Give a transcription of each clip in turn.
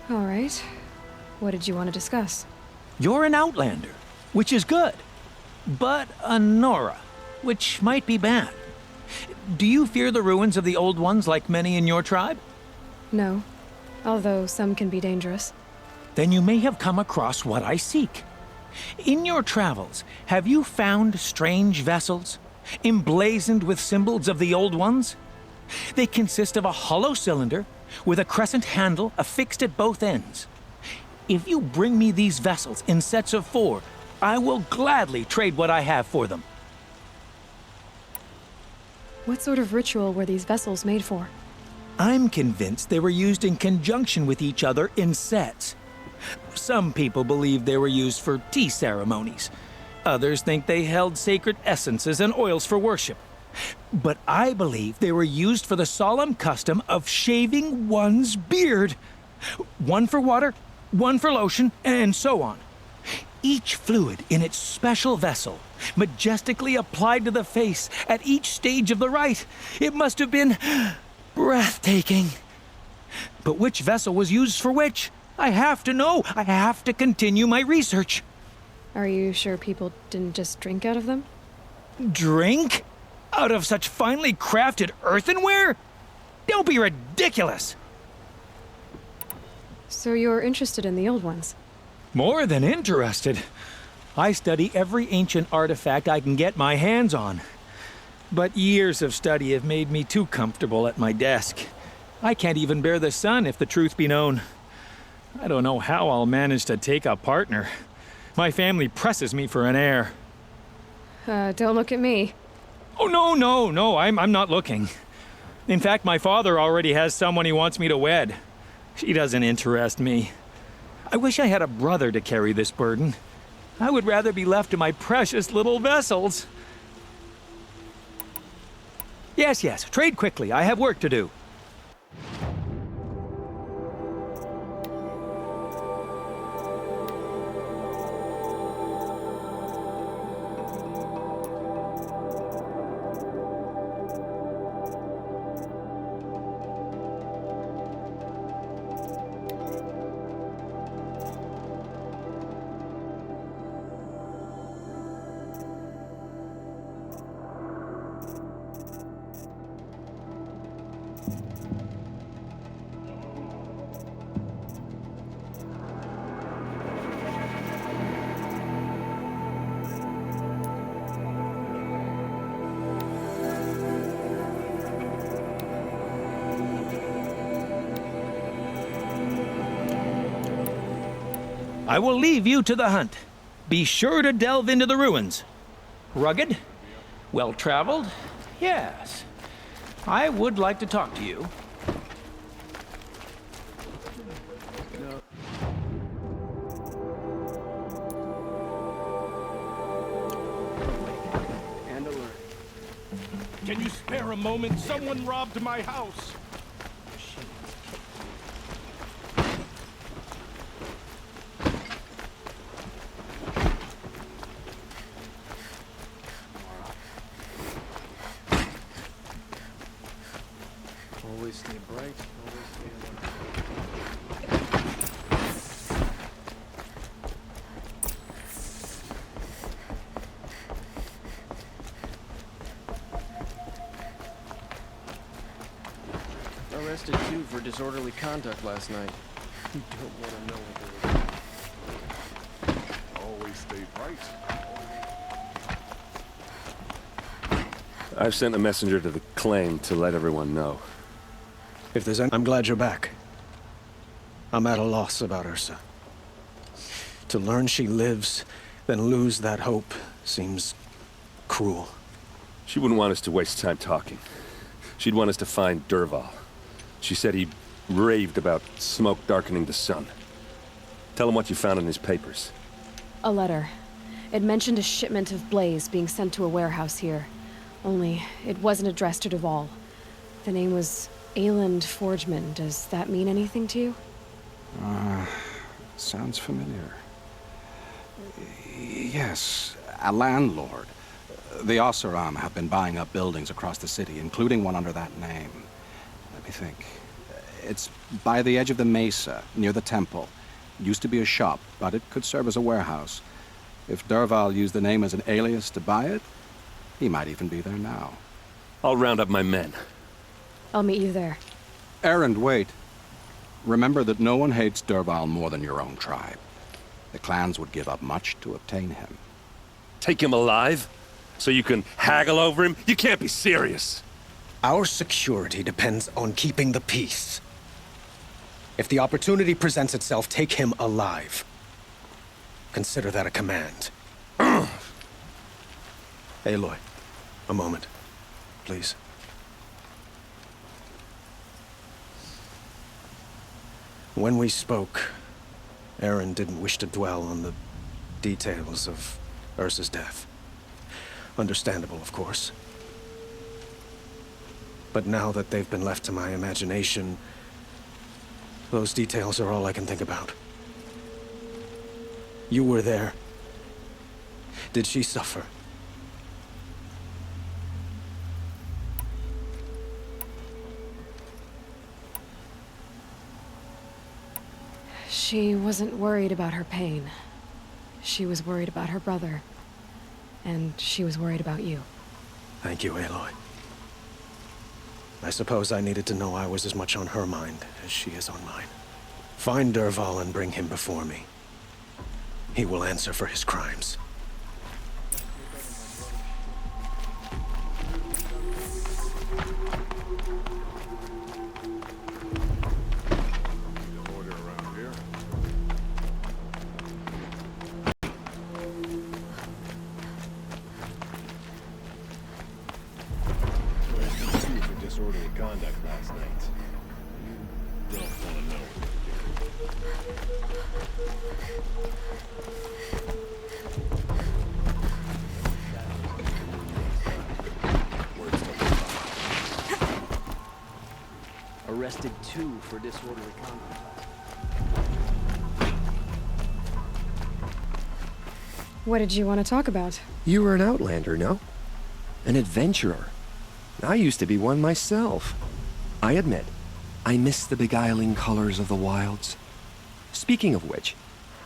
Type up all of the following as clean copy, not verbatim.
All right. What did you want to discuss? You're an outlander, which is good. But a Nora, which might be bad. Do you fear the ruins of the old ones like many in your tribe? No. Although some can be dangerous. Then you may have come across what I seek. In your travels, have you found strange vessels, emblazoned with symbols of the old ones? They consist of a hollow cylinder with a crescent handle affixed at both ends. If you bring me these vessels in sets of 4, I will gladly trade what I have for them. What sort of ritual were these vessels made for? I'm convinced they were used in conjunction with each other in sets. Some people believe they were used for tea ceremonies. Others think they held sacred essences and oils for worship. But I believe they were used for the solemn custom of shaving one's beard. One for water, one for lotion, and so on. Each fluid in its special vessel, majestically applied to the face at each stage of the rite. It must have been breathtaking. But which vessel was used for which? I have to know. I have to continue my research. Are you sure people didn't just drink out of them? Drink? Out of such finely crafted earthenware? Don't be ridiculous! So you're interested in the old ones? More than interested. I study every ancient artifact I can get my hands on. But years of study have made me too comfortable at my desk. I can't even bear the sun, if the truth be known. I don't know how I'll manage to take a partner. My family presses me for an heir. Don't look at me. Oh, no, I'm not looking. In fact, my father already has someone he wants me to wed. She doesn't interest me. I wish I had a brother to carry this burden. I would rather be left to my precious little vessels. Yes, trade quickly. I have work to do. I will leave you to the hunt. Be sure to delve into the ruins. Rugged? Well-traveled? Yes. I would like to talk to you. Can you spare a moment? Someone robbed my house. Always stay bright, always stay alert. Arrested two for disorderly conduct last night. You don't want to know what they were doing. Always stay bright. I've sent a messenger to the claim to let everyone know. If there's any, I'm glad you're back. I'm at a loss about Ursa. To learn she lives, then lose that hope, seems cruel. She wouldn't want us to waste time talking. She'd want us to find Dervahl. She said he raved about smoke darkening the sun. Tell him what you found in his papers. A letter. It mentioned a shipment of blaze being sent to a warehouse here. Only, it wasn't addressed to Dervahl. The name was Ayland Forgeman. Does that mean anything to you? Sounds familiar. Yes, a landlord. The Oseram have been buying up buildings across the city, including one under that name. Let me think. It's by the edge of the mesa, near the temple. Used to be a shop, but it could serve as a warehouse. If Dervahl used the name as an alias to buy it, he might even be there now. I'll round up my men. I'll meet you there. Erend, wait. Remember that no one hates Dervahl more than your own tribe. The clans would give up much to obtain him. Take him alive? So you can haggle over him? You can't be serious. Our security depends on keeping the peace. If the opportunity presents itself, take him alive. Consider that a command. Aloy, a moment, please. When we spoke, Erend didn't wish to dwell on the details of Ursa's death. Understandable, of course. But now that they've been left to my imagination, those details are all I can think about. You were there. Did she suffer? She wasn't worried about her pain. She was worried about her brother. And she was worried about you. Thank you, Aloy. I suppose I needed to know I was as much on her mind as she is on mine. Find Dervahl and bring him before me. He will answer for his crimes. Order around here. Two for disorderly conduct last night. You don't want to know. Arrested 2 for disorderly conduct. What did you want to talk about? You were an outlander, no? An adventurer. I used to be one myself. I admit, I miss the beguiling colors of the wilds. Speaking of which,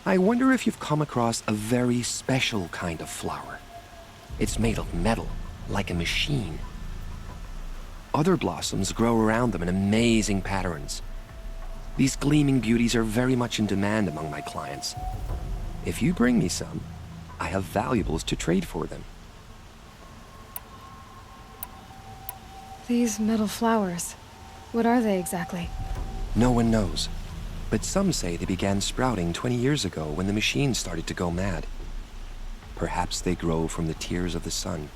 I wonder if you've come across a very special kind of flower. It's made of metal, like a machine. Other blossoms grow around them in amazing patterns. These gleaming beauties are very much in demand among my clients. If you bring me some, I have valuables to trade for them. These metal flowers. What are they exactly? No one knows, but some say they began sprouting 20 years ago when the machine started to go mad. Perhaps they grow from the tears of the sun,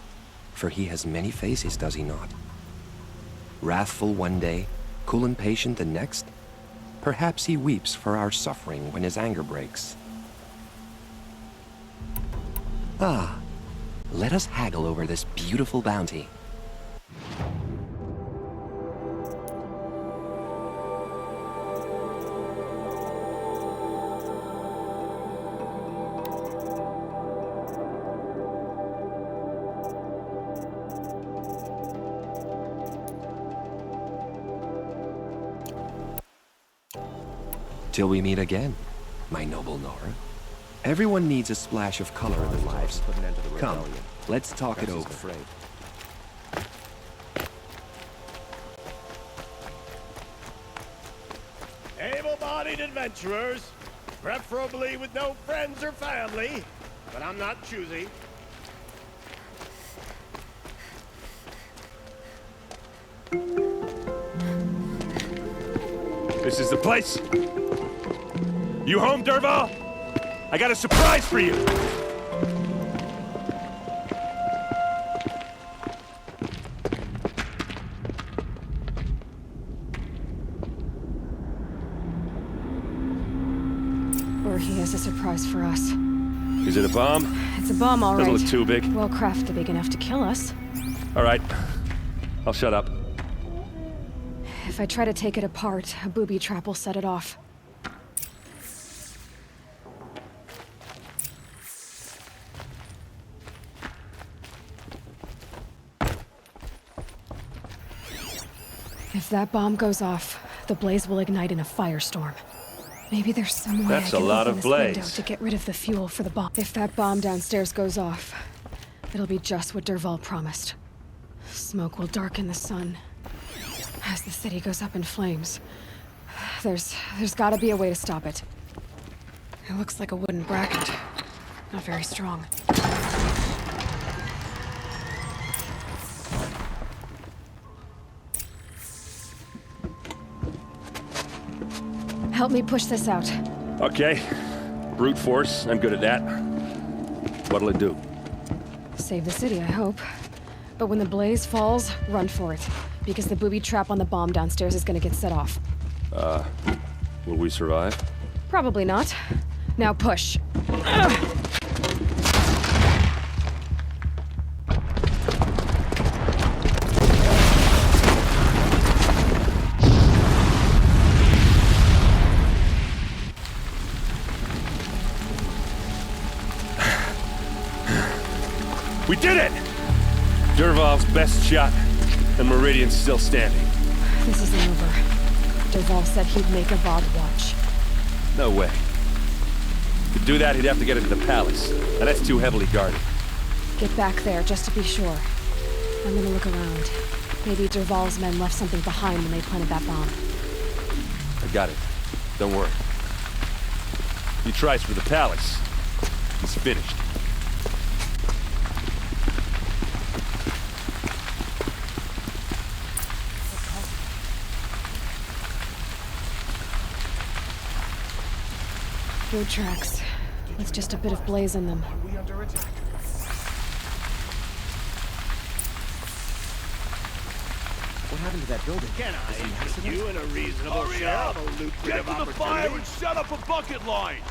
for he has many faces, does he not? Wrathful one day, cool and patient the next. Perhaps he weeps for our suffering when his anger breaks. Ah, let us haggle over this beautiful bounty. Till we meet again, my noble Nora. Everyone needs a splash of color in their lives. Come, let's talk it over. Able-bodied adventurers, preferably with no friends or family, but I'm not choosy. This is the place. You home, Dervahl? I got a surprise for you. Or he has a surprise for us. Is it a bomb? It's a bomb, all right. Doesn't look too big. Well crafted, big enough to kill us. All right. I'll shut up. If I try to take it apart, a booby trap will set it off. If If that bomb goes off, the blaze will ignite in a firestorm. Maybe there's some way That's I a can lot open of this window blaze. to get rid of the fuel for the bomb. If that bomb downstairs goes off, it'll be just what Dervahl promised. Smoke will darken the sun as the city goes up in flames. There's gotta be a way to stop it. It looks like a wooden bracket. Not very strong. Help me push this out. Okay. Brute force, I'm good at that. What'll it do? Save the city, I hope. But when the blaze falls, run for it. Because the booby trap on the bomb downstairs is gonna get set off. Will we survive? Probably not. Now push. We did it! Dervahl's best shot, and Meridian's still standing. This isn't over. Dervahl said he'd make a VOD watch. No way. To do that, he'd have to get into the palace, and that's too heavily guarded. Get back there, just to be sure. I'm gonna look around. Maybe Dervahl's men left something behind when they planted that bomb. I got it. Don't worry. He tries for the palace. He's finished. Boot tracks, with just a bit of blaze in them. Are we under attack? What happened to that building? Can I interest you in a reasonable share of a lucrative Get to the opportunity? fire and set up a bucket line!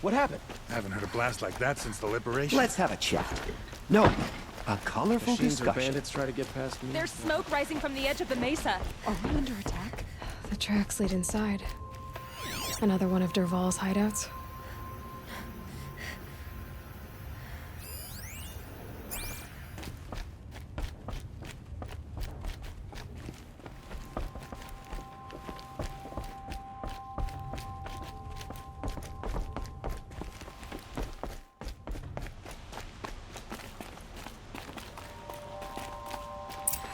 What happened? Haven't heard a blast like that since the liberation. Let's have a chat. No, a colorful Machines or discussion. bandits try to get past me? There's smoke rising from the edge of the mesa. Are we under attack? The tracks lead inside. Another one of Dervahl's hideouts.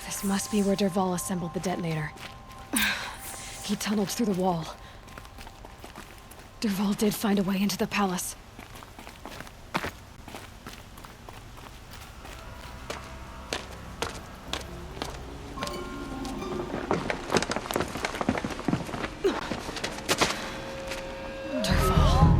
This must be where Dervahl assembled the detonator. He tunneled through the wall. Dervahl did find a way into the palace. Dervahl.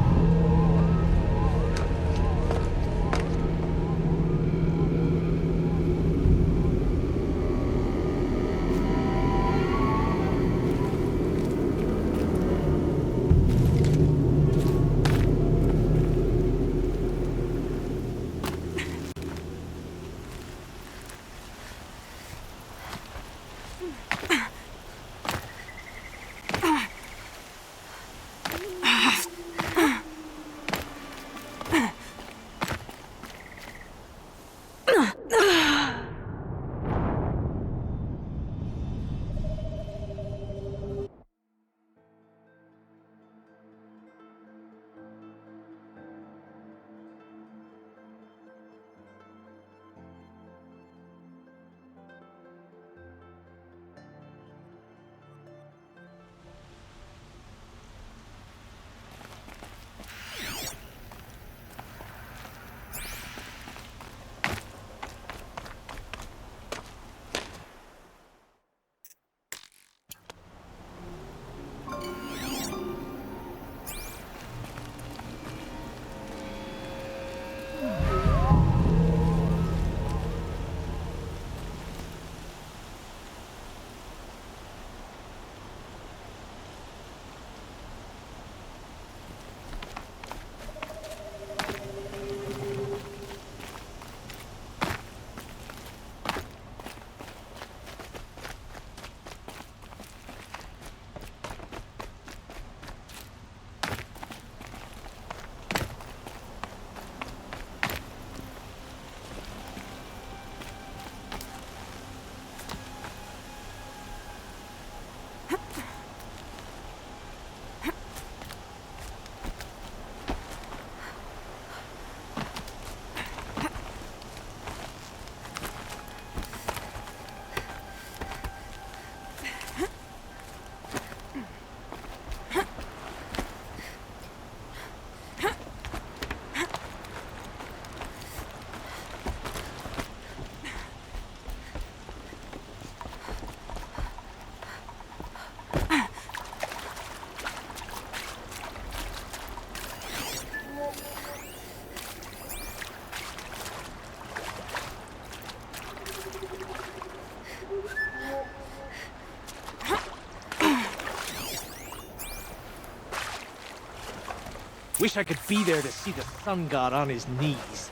Wish I could be there to see the sun god on his knees.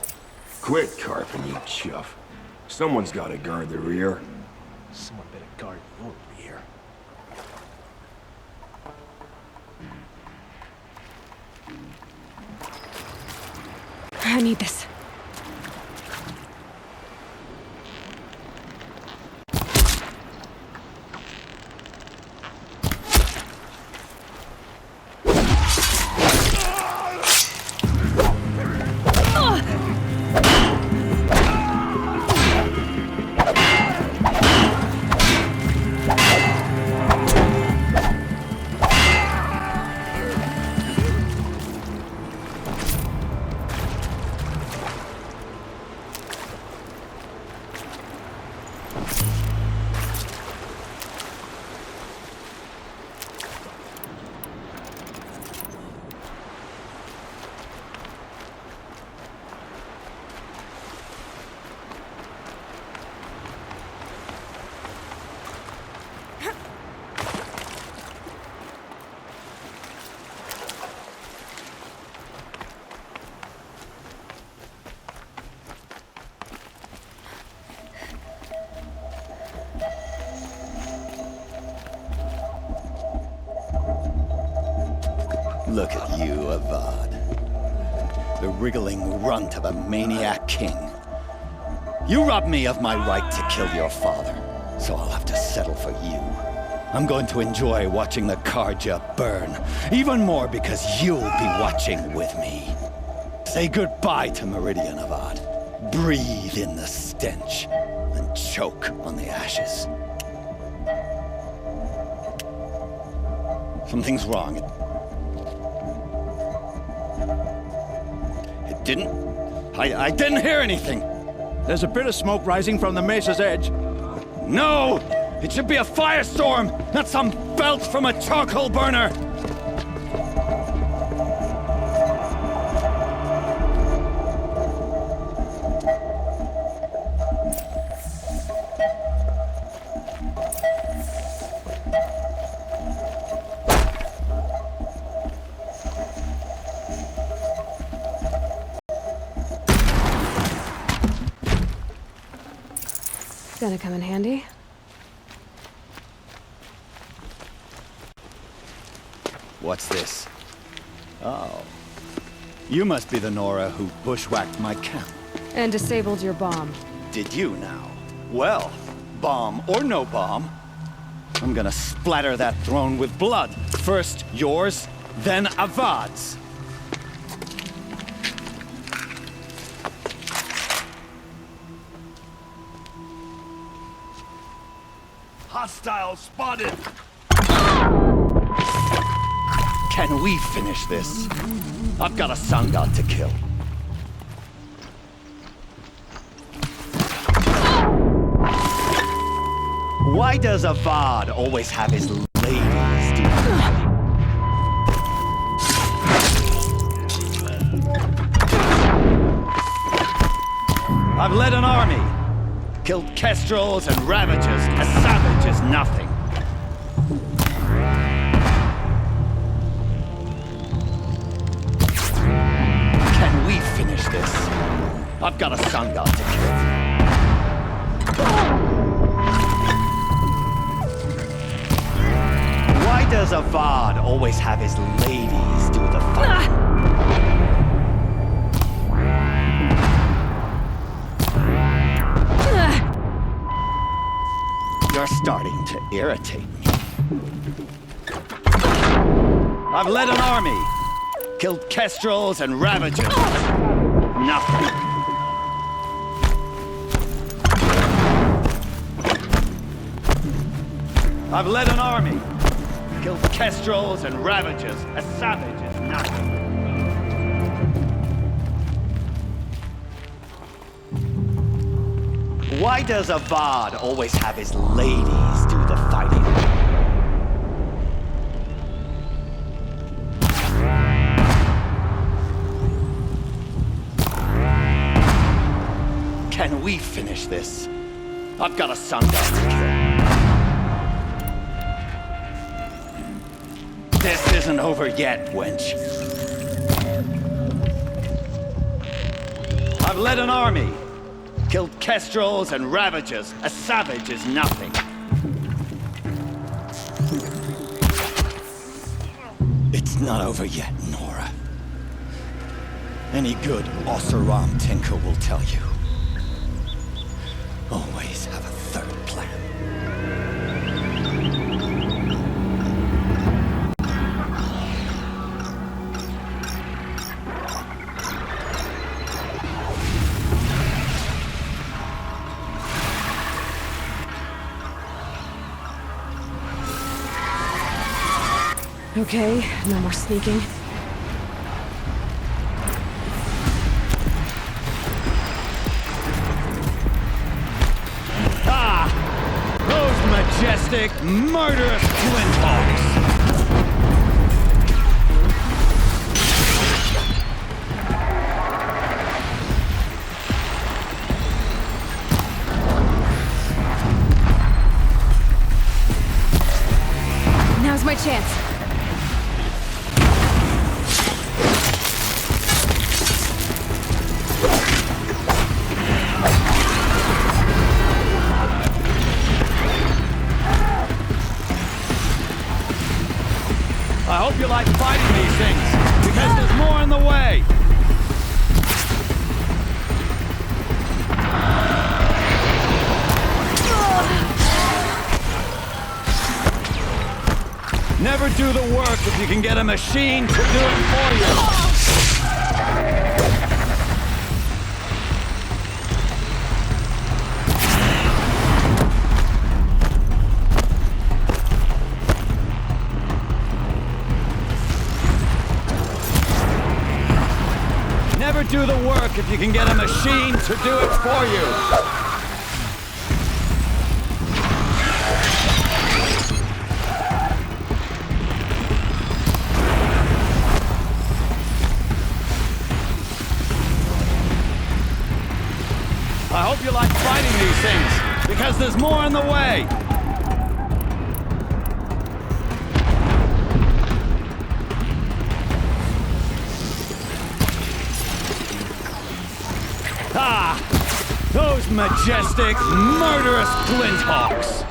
Quit carping, you chuff. Someone's gotta guard the rear. Someone better guard your rear. I need this. Look at you, Avad. The wriggling runt of a maniac king. You robbed me of my right to kill your father, so I'll have to settle for you. I'm going to enjoy watching the Karja burn, even more because you'll be watching with me. Say goodbye to Meridian, Avad. Breathe in the stench, and choke on the ashes. Something's wrong. It didn't... I didn't hear anything. There's a bit of smoke rising from the mesa's edge. No! It should be a firestorm, not some belch from a charcoal burner! Gonna come in handy. What's this? Oh. You must be the Nora who bushwhacked my camp. And disabled your bomb. Did you now? Well, bomb or no bomb, I'm gonna splatter that throne with blood. First yours, then Avad's. Hostile spotted! Can we finish this? I've got a sun god to kill. Why does Avad always have his ladies do that? I've led an army. Killed kestrels and ravagers, as savage as nothing. Can we finish this? I've got a sun god to kill. Why does Avad always have his ladies do the fighting? You're starting to irritate me. I've led an army. Killed kestrels and ravagers. Nothing. I've led an army. Killed kestrels and ravagers. As savage as nothing. Why does Avad always have his ladies do the fighting? Can we finish this? I've got a sun god to kill. This isn't over yet, wench. I've led an army. Killed kestrels and ravagers. A savage is nothing. It's not over yet, Nora. Any good Oseram tinker will tell you. Always have a third plan. Okay, no more sneaking. Ah! Those majestic, murderous flinthawks! Now's my chance. I hope you like fighting these things, because there's more in the way. Never do the work if you can get a machine to do it for you. Never do the work if you can get a machine to do it for you. I hope you like fighting these things, because there's more in the way. Ah! Those majestic, murderous flinthawks!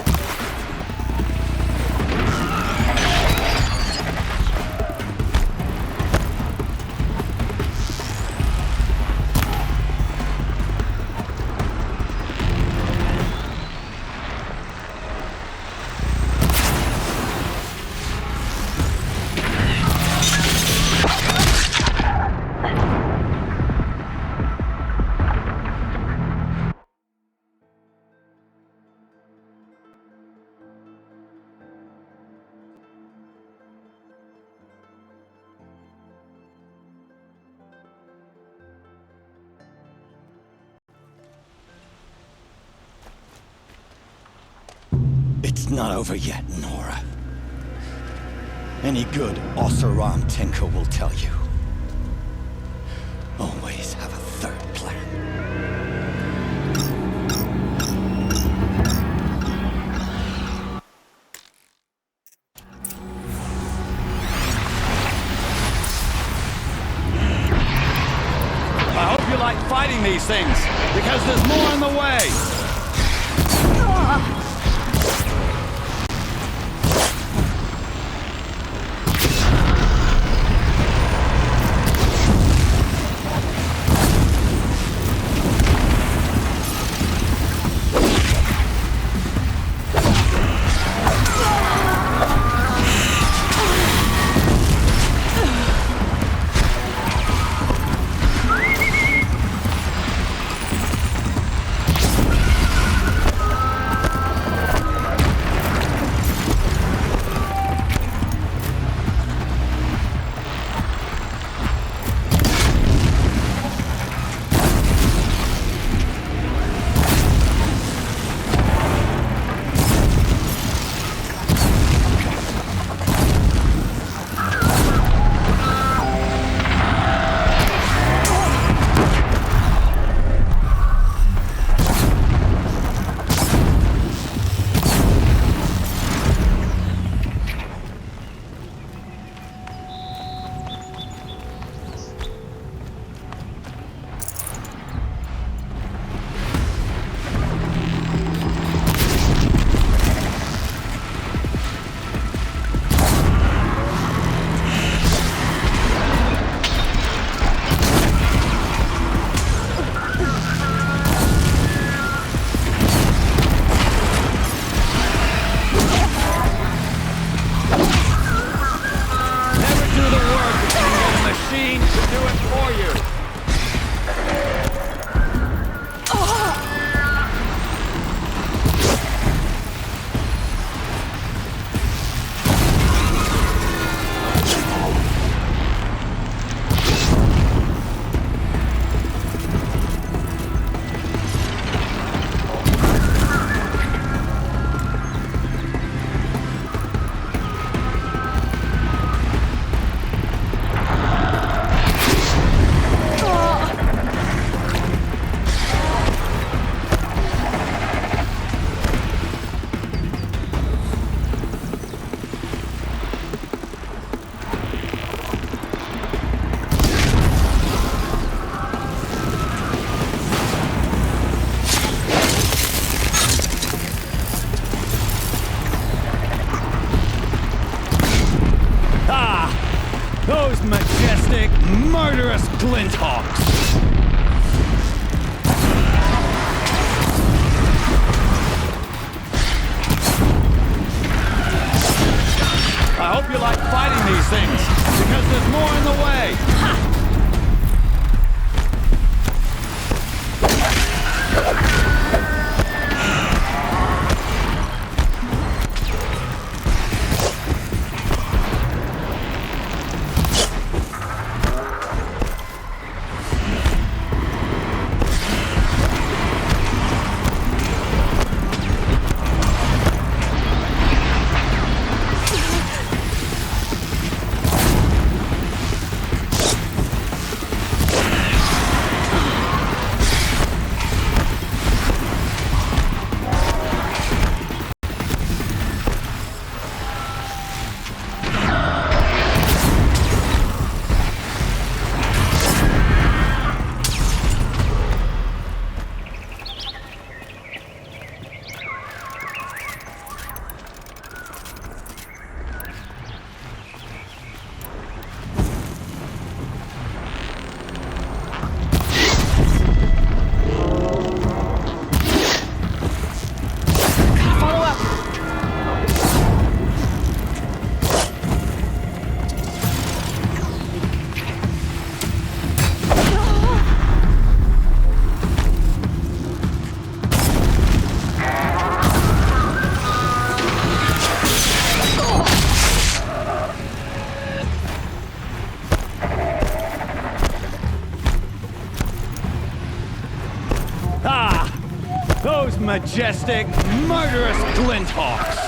It's not over yet, Nora. Any good Oseram tinker will tell you. Always have a third plan. I hope you like fighting these things, because there's more in the way. Glinthawks! I hope you like fighting these things, because there's more in the way! Ha! Those majestic, murderous Glinthawks!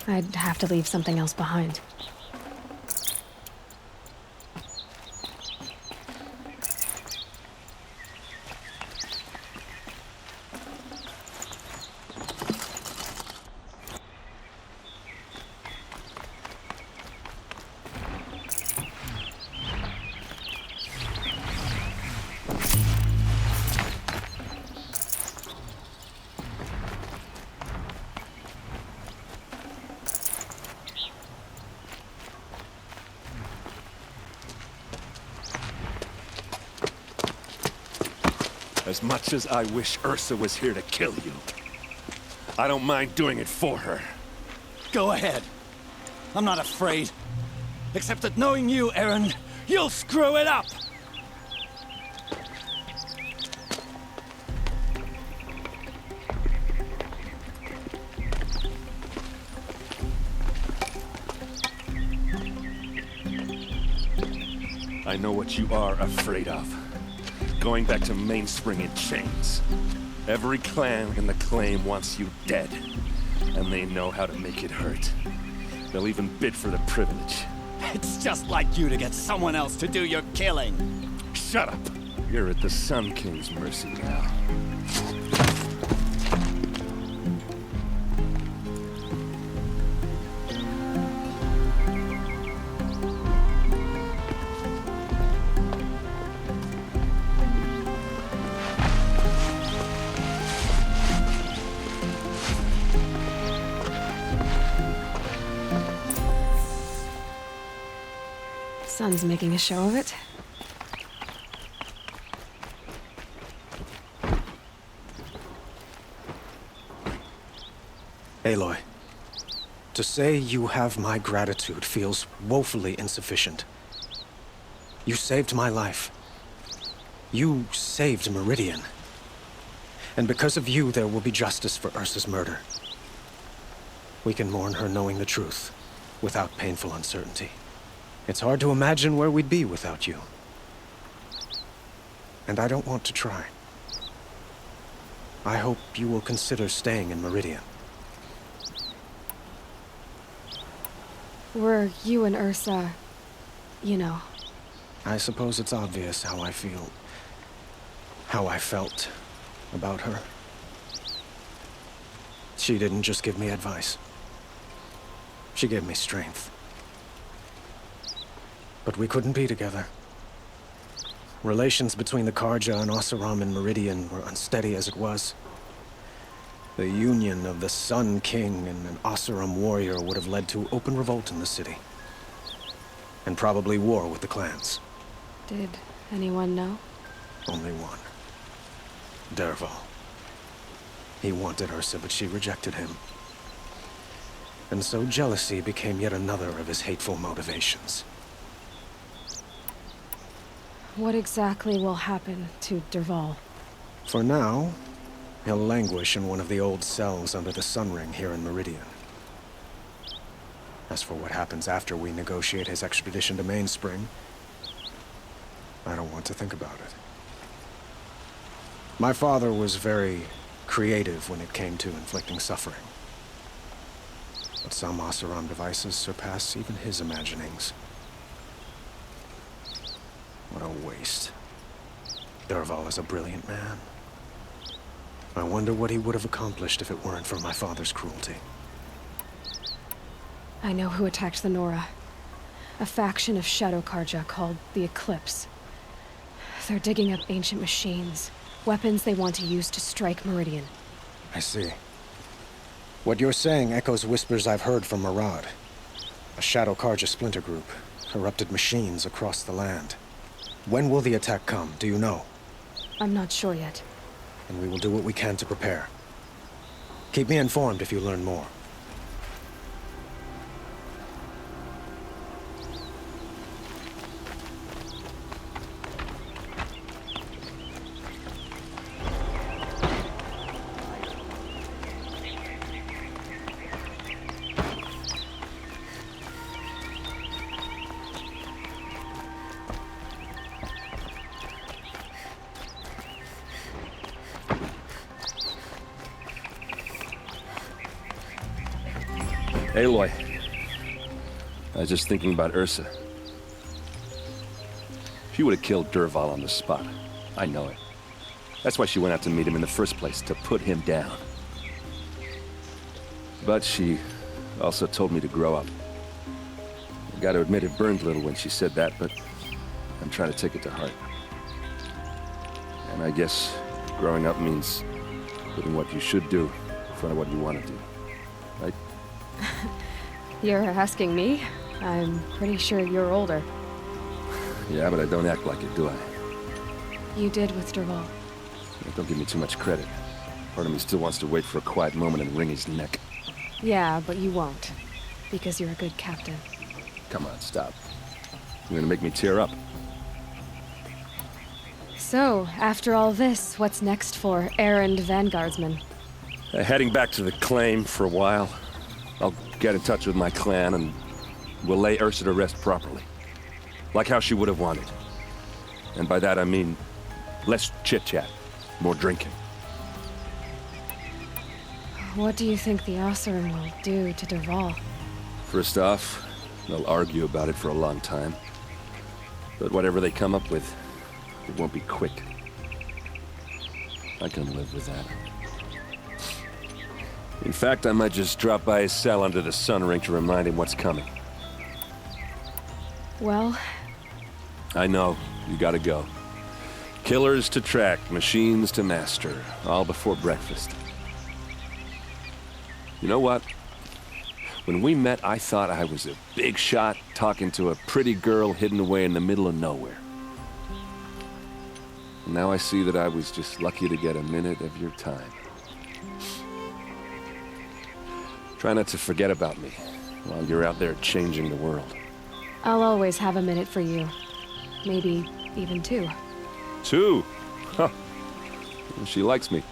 I'd have to leave something else behind. As much as I wish Ursa was here to kill you, I don't mind doing it for her. Go ahead. I'm not afraid. Except that knowing you, Aaron, you'll screw it up! I know what you are afraid of. Going back to Mainspring in chains. Every clan in the claim wants you dead, and they know how to make it hurt. They'll even bid for the privilege. It's just like you to get someone else to do your killing. Shut up! You're at the Sun King's mercy now. Sun's making a show of it. Aloy, to say you have my gratitude feels woefully insufficient. You saved my life. You saved Meridian. And because of you, there will be justice for Ursa's murder. We can mourn her knowing the truth, without painful uncertainty. It's hard to imagine where we'd be without you. And I don't want to try. I hope you will consider staying in Meridian. Were you and Ursa, you know? I suppose it's obvious how I feel. How I felt about her. She didn't just give me advice. She gave me strength. But we couldn't be together. Relations between the Karja and Oseram in Meridian were unsteady as it was. The union of the Sun King and an Oseram warrior would have led to open revolt in the city. And probably war with the clans. Did anyone know? Only one. Dervahl. He wanted Ursa, but she rejected him. And so jealousy became yet another of his hateful motivations. What exactly will happen to Dervahl? For now, he'll languish in one of the old cells under the Sun Ring here in Meridian. As for what happens after we negotiate his extradition to Mainspring, I don't want to think about it. My father was very creative when it came to inflicting suffering. But some Oseram devices surpass even his imaginings. What a waste. Dervahl is a brilliant man. I wonder what he would have accomplished if it weren't for my father's cruelty. I know who attacked the Nora. A faction of Shadow Karja called the Eclipse. They're digging up ancient machines. Weapons they want to use to strike Meridian. I see. What you're saying echoes whispers I've heard from Murad. A Shadow Karja splinter group. Corrupted machines across the land. When will the attack come, do you know? I'm not sure yet. And we will do what we can to prepare. Keep me informed if you learn more. Aloy, I was just thinking about Ursa. She would have killed Dervahl on the spot. I know it. That's why she went out to meet him in the first place, to put him down. But she also told me to grow up. I gotta admit it burned a little when she said that, but I'm trying to take it to heart. And I guess growing up means putting what you should do in front of what you want to do. Right? You're asking me? I'm pretty sure you're older. Yeah, but I don't act like it, do I? You did with Dervahl. Don't give me too much credit. Part of me still wants to wait for a quiet moment and wring his neck. Yeah, but you won't. Because you're a good captain. Come on, stop. You're gonna make me tear up. So, after all this, what's next for errand vanguardsman? Heading back to the claim for a while. I'll get in touch with my clan and we'll lay Ursa to rest properly. Like how she would have wanted. And by that I mean less chit-chat, more drinking. What do you think the Oseram will do to Dervahl? First off, they'll argue about it for a long time. But whatever they come up with, it won't be quick. I can live with that. In fact, I might just drop by his cell under the Sun Ring to remind him what's coming. Well... I know. You gotta go. Killers to track, machines to master. All before breakfast. You know what? When we met, I thought I was a big shot talking to a pretty girl hidden away in the middle of nowhere. And now I see that I was just lucky to get a minute of your time. Try not to forget about me while you're out there changing the world. I'll always have a minute for you. Maybe even two. Two? Huh. She likes me.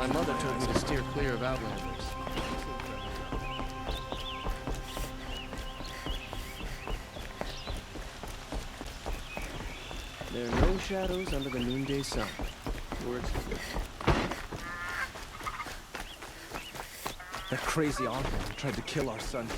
My mother told me to steer clear of outlanders. There are no shadows under the noonday sun. Words to live. That crazy uncle tried to kill our son.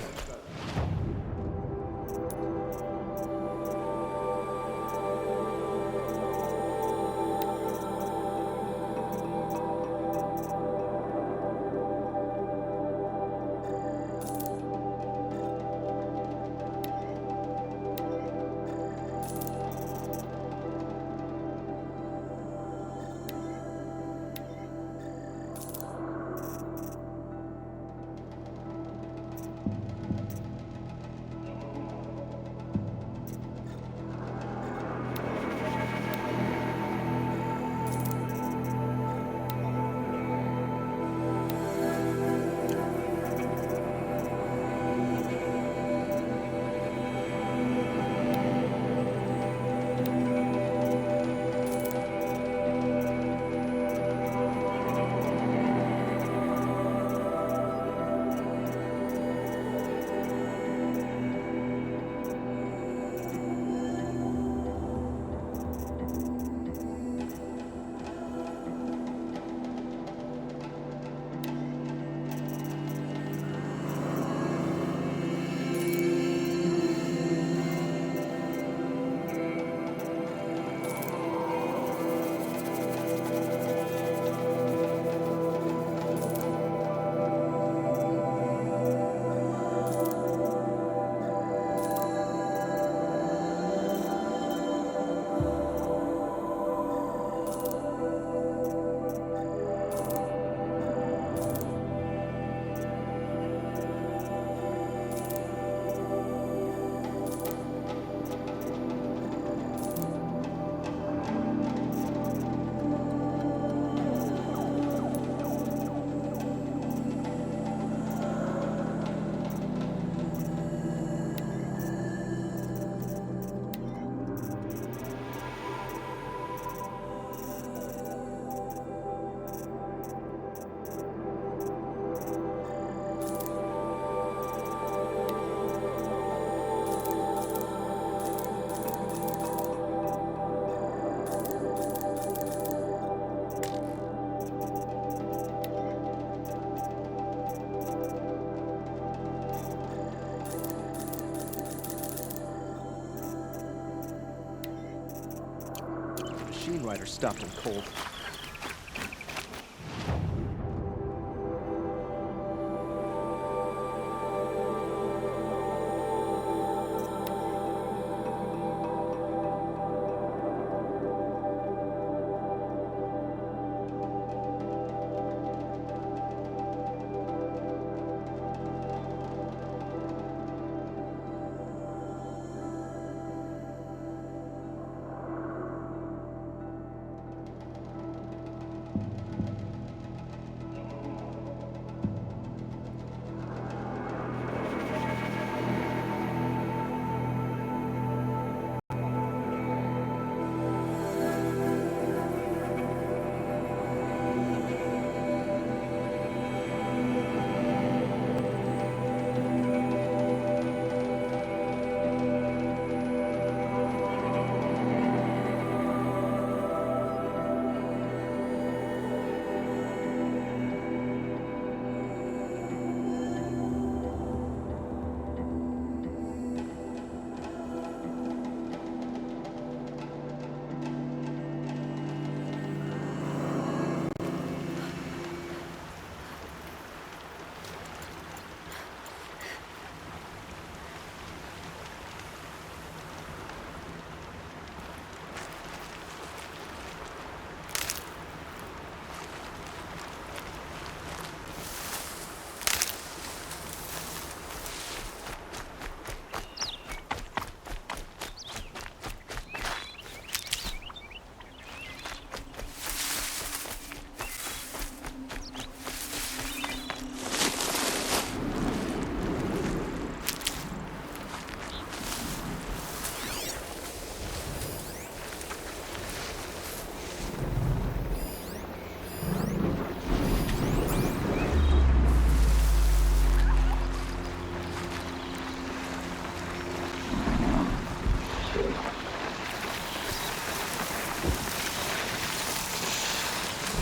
Machine rider stopped him cold.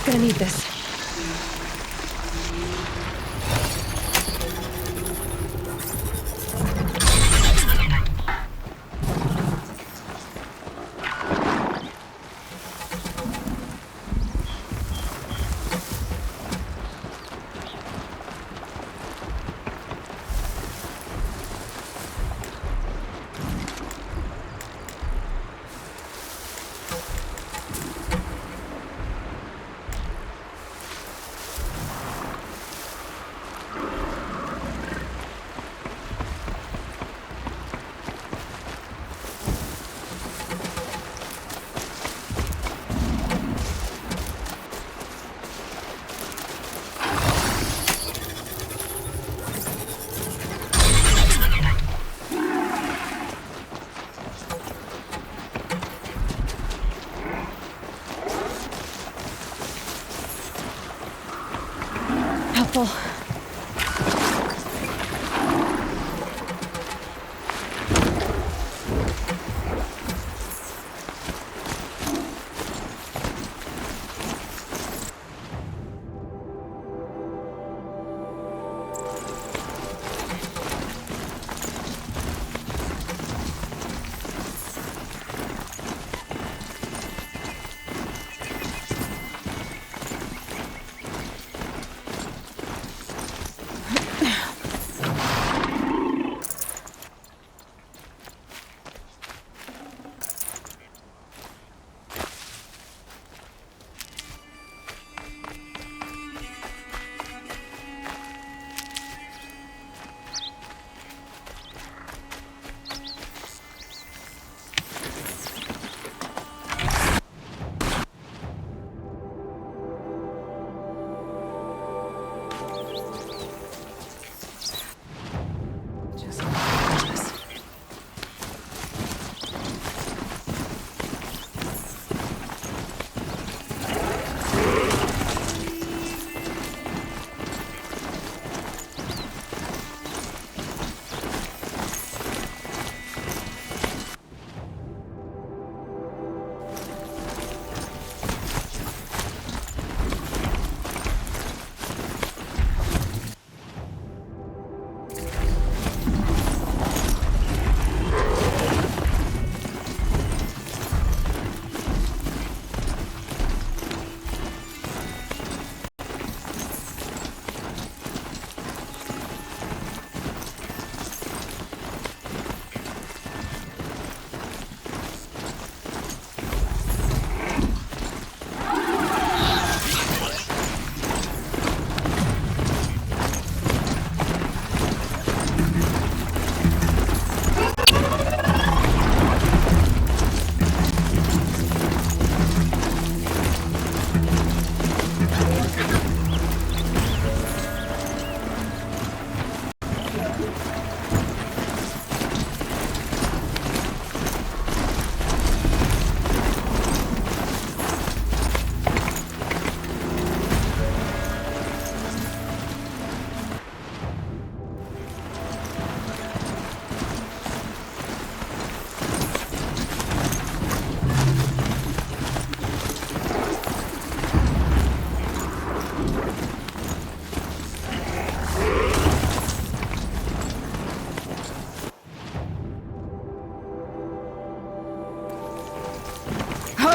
Gonna need this. Helpful.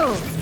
Oh!